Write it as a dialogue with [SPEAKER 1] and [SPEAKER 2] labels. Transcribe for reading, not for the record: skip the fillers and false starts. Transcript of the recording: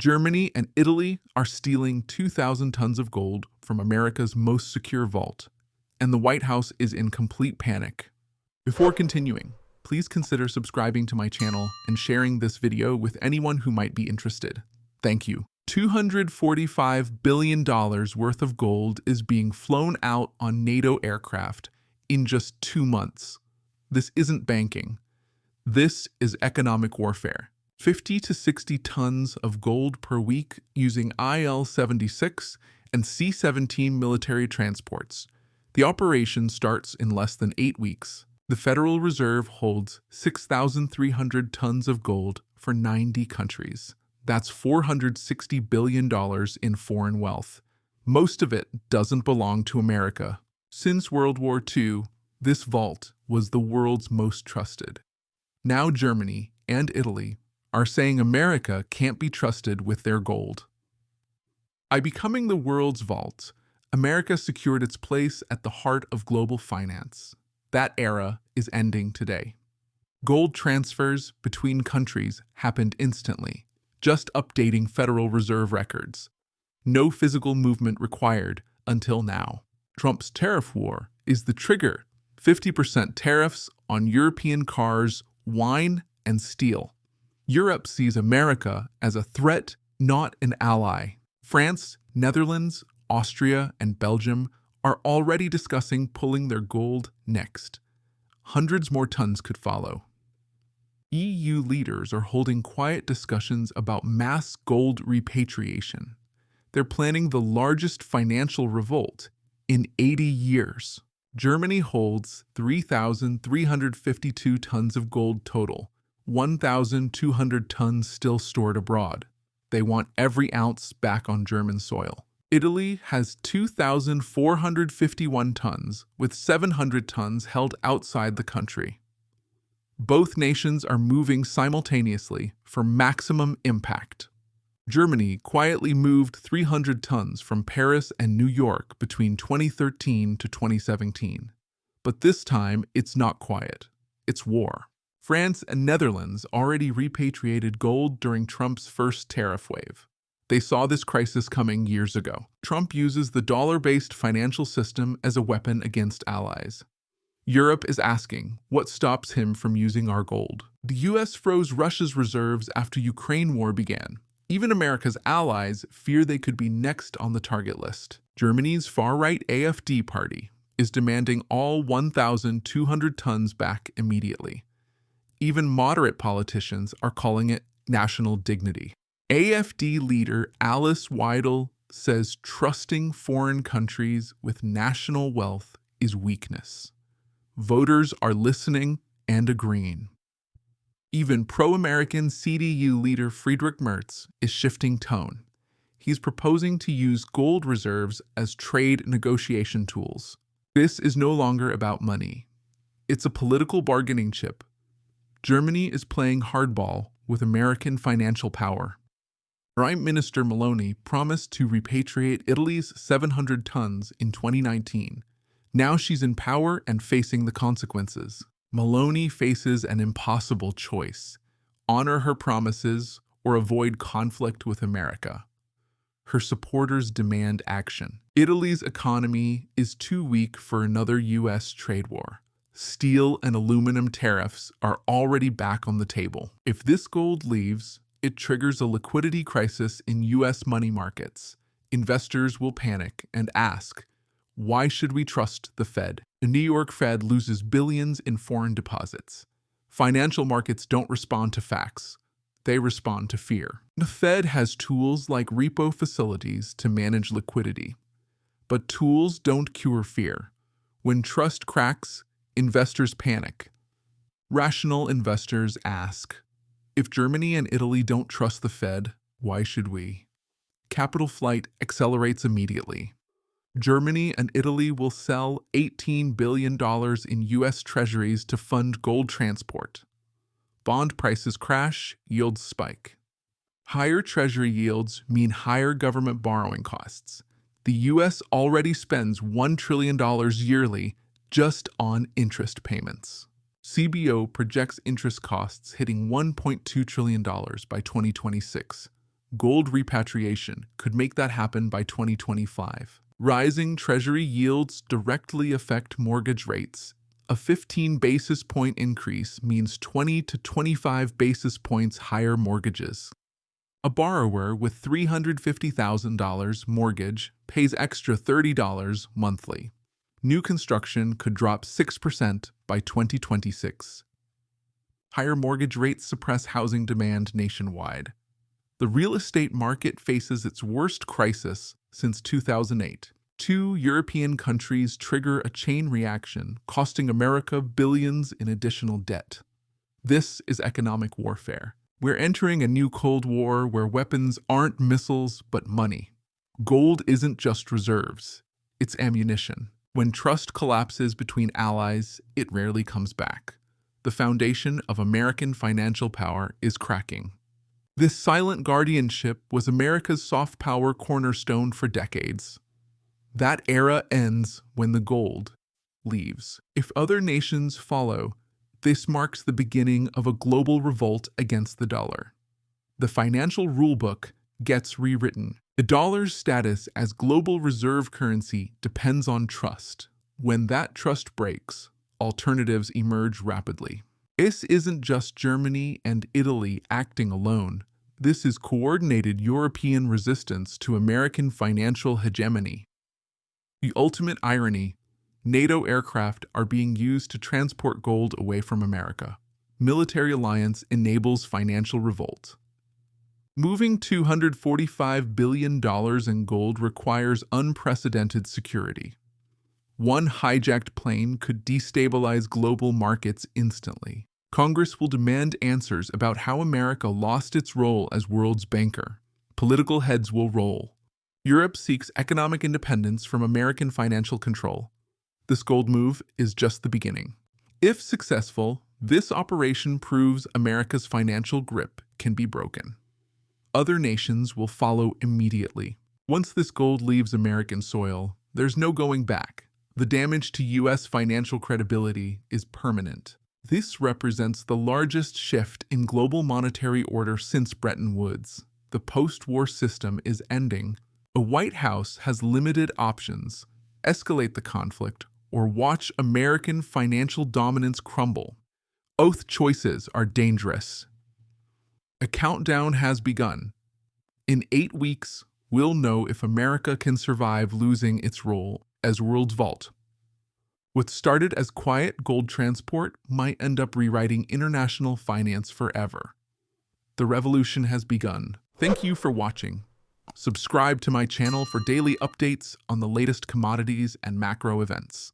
[SPEAKER 1] Germany and Italy are stealing 2,000 tons of gold from America's most secure vault, and the White House is in complete panic. Before continuing, please consider subscribing to my channel and sharing this video with anyone who might be interested. Thank you. $245 billion worth of gold is being flown out on NATO aircraft in just 2 months. This isn't banking. This is economic warfare. 50 to 60 tons of gold per week using IL-76 and C-17 military transports. The operation starts in less than 8 weeks. The Federal Reserve holds 6,300 tons of gold for 90 countries. That's $460 billion in foreign wealth. Most of it doesn't belong to America. Since World War II, this vault was the world's most trusted. Now Germany and Italy are saying America can't be trusted with their gold. By becoming the world's vault, America secured its place at the heart of global finance. That era is ending today. Gold transfers between countries happened instantly, just updating Federal Reserve records. No physical movement required until now. Trump's tariff war is the trigger. 50% tariffs on European cars, wine, and steel. Europe sees America as a threat, not an ally. France, Netherlands, Austria, and Belgium are already discussing pulling their gold next. Hundreds more tons could follow. EU leaders are holding quiet discussions about mass gold repatriation. They're planning the largest financial revolt in 80 years. Germany holds 3,352 tons of gold total, 1,200 tons still stored abroad. They want every ounce back on German soil. Italy has 2,451 tons, with 700 tons held outside the country. Both nations are moving simultaneously for maximum impact. Germany quietly moved 300 tons from Paris and New York between 2013 to 2017. But this time, it's not quiet. It's war. France and Netherlands already repatriated gold during Trump's first tariff wave. They saw this crisis coming years ago. Trump uses the dollar-based financial system as a weapon against allies. Europe is asking, what stops him from using our gold? The US froze Russia's reserves after Ukraine war began. Even America's allies fear they could be next on the target list. Germany's far-right AfD party is demanding all 1,200 tons back immediately. Even moderate politicians are calling it national dignity. AfD leader Alice Weidel says trusting foreign countries with national wealth is weakness. Voters are listening and agreeing. Even pro-American CDU leader Friedrich Merz is shifting tone. He's proposing to use gold reserves as trade negotiation tools. This is no longer about money. It's a political bargaining chip. Germany is playing hardball with American financial power. Prime Minister Meloni promised to repatriate Italy's 700 tons in 2019. Now she's in power and facing the consequences. Meloni faces an impossible choice: honor her promises or avoid conflict with America. Her supporters demand action. Italy's economy is too weak for another U.S. trade war. Steel and aluminum tariffs are already back on the table. If this gold leaves, it triggers a liquidity crisis in U.S. money markets. Investors will panic and ask, why should we trust the Fed? The New York Fed loses billions in foreign deposits. Financial markets don't respond to facts. They respond to fear. The Fed has tools like repo facilities to manage liquidity. But tools don't cure fear. When trust cracks, investors panic. Rational investors ask, if Germany and Italy don't trust the Fed, why should we? Capital flight accelerates immediately. Germany and Italy will sell $18 billion in U.S. treasuries to fund gold transport. Bond prices crash, yields spike. Higher treasury yields mean higher government borrowing costs. The U.S. already spends $1 trillion yearly just on interest payments. CBO projects interest costs hitting $1.2 trillion by 2026. Gold repatriation could make that happen by 2025. Rising Treasury yields directly affect mortgage rates. A 15 basis point increase means 20 to 25 basis points higher mortgages. A borrower with $350,000 mortgage pays extra $30 monthly. New construction could drop 6% by 2026. Higher mortgage rates suppress housing demand nationwide. The real estate market faces its worst crisis since 2008. Two European countries trigger a chain reaction, costing America billions in additional debt. This is economic warfare. We're entering a new Cold War where weapons aren't missiles but money. Gold isn't just reserves, it's ammunition. When trust collapses between allies, it rarely comes back. The foundation of American financial power is cracking. This silent guardianship was America's soft power cornerstone for decades. That era ends when the gold leaves. If other nations follow, this marks the beginning of a global revolt against the dollar. The financial rulebook gets rewritten. The dollar's status as global reserve currency depends on trust. When that trust breaks, alternatives emerge rapidly. This isn't just Germany and Italy acting alone. This is coordinated European resistance to American financial hegemony. The ultimate irony: NATO aircraft are being used to transport gold away from America. Military alliance enables financial revolt. Moving $245 billion in gold requires unprecedented security. One hijacked plane could destabilize global markets instantly. Congress will demand answers about how America lost its role as world's banker. Political heads will roll. Europe seeks economic independence from American financial control. This gold move is just the beginning. If successful, this operation proves America's financial grip can be broken. Other nations will follow immediately. Once this gold leaves American soil, there's no going back. The damage to U.S. financial credibility is permanent. This represents the largest shift in global monetary order since Bretton Woods. The post-war system is ending. The White House has limited options: escalate the conflict or watch American financial dominance crumble. Both choices are dangerous. A countdown has begun. In 8 weeks, we'll know if America can survive losing its role as world's vault. What started as quiet gold transport might end up rewriting international finance forever. The revolution has begun. Thank you for watching. Subscribe to my channel for daily updates on the latest commodities and macro events.